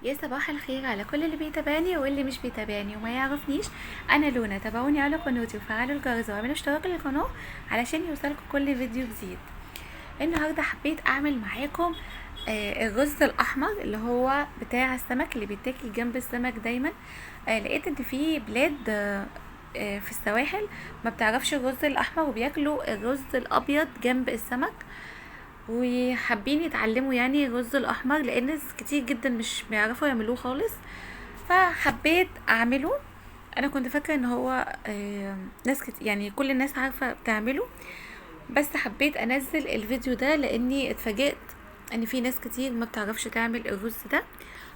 يا صباح الخير على كل اللي بيتابعني واللي مش بيتابعني وما يعرفنيش. انا لونا، تابعوني على قناتي وفعلوا الجرس واعملوا اشتراك للقناه علشان يوصلكم كل فيديو جديد. النهارده حبيت اعمل معاكم الرز الاحمر اللي هو بتاع السمك اللي بيتاكل جنب السمك دايما. لقيت ان في بلاد في السواحل ما بتعرفش الرز الاحمر وبياكلوا الرز الابيض جنب السمك، وحابين يتعلموا يعني الرز الاحمر لان ناس كتير جدا مش بيعرفوا يعملوه خالص، فحبيت اعمله. انا كنت فاكره ان هو ناس كتير يعني كل الناس عارفه بتعمله، بس حبيت انزل الفيديو ده لاني اتفاجئت ان في ناس كتير ما بتعرفش تعمل الرز ده.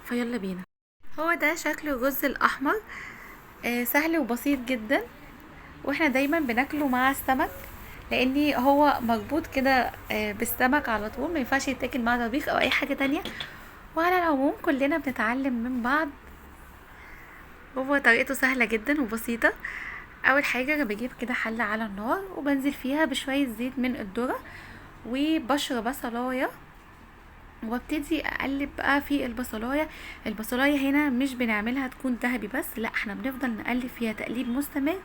فيلا بينا. هو ده شكل الرز الاحمر، سهل وبسيط جدا، واحنا دايما بناكله مع السمك لان هو مربوط كده بالسمك على طول، ما ينفعش يتاكل مع طبيخ او اي حاجه تانية. وعلى العموم كلنا بنتعلم من بعض، هو طريقته سهله جدا وبسيطه. اول حاجه انا بجيب كده حله على النار وبنزل فيها بشويه زيت من الذره وبشر بصلايه، وابتدي اقلب بقى في البصلايه. البصلايه هنا مش بنعملها تكون ذهبي بس، لا احنا بنفضل نقلب فيها تقليب مستمر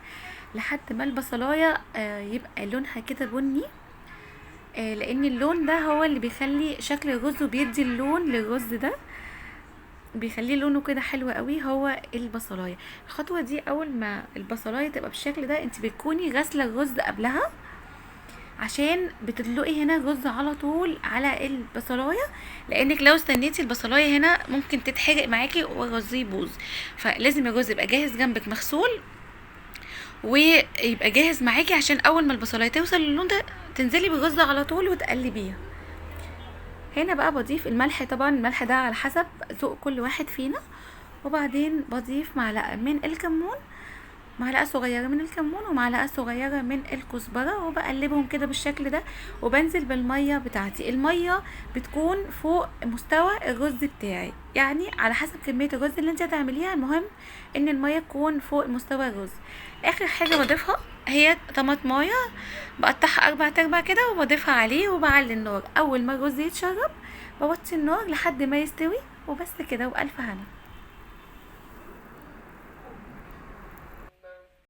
لحد ما البصلايه يبقى لونها كده بني، لان اللون ده هو اللي بيخلي شكل الرز وبيدي اللون للرز ده، بيخليه لونه كده حلو قوي هو البصلايه. الخطوه دي اول ما البصلايه تبقى بالشكل ده انت بتكوني غاسله الرز قبلها، عشان بتدلقي هنا الرز على طول على البصلايه، لانك لو استنيتي البصلايه هنا ممكن تتحرق معاكي والرز يبوظ. فلازم الرز يبقى جاهز جنبك مغسول ويبقى جاهز معاكي، عشان اول ما البصلايه توصل للون ده تنزلي بالرز على طول وتقلبيها. هنا بقى بضيف الملح، طبعا الملح ده على حسب ذوق كل واحد فينا، وبعدين بضيف معلقه من الكمون، معلقه صغيره من الكمون ومعلقه صغيره من الكزبره، وبقلبهم كده بالشكل ده. وبنزل بالميه بتاعتي، الميه بتكون فوق مستوى الرز بتاعي، يعني على حسب كميه الرز اللي انت هتعمليها، المهم ان الميه تكون فوق مستوى الرز. اخر حاجه بضيفها هي طماطمايه، بقطعها 4 كده وبضيفها عليه وبعلي النار. اول ما الرز يتشرب بوطي النار لحد ما يستوي، وبس كده، والف هنا.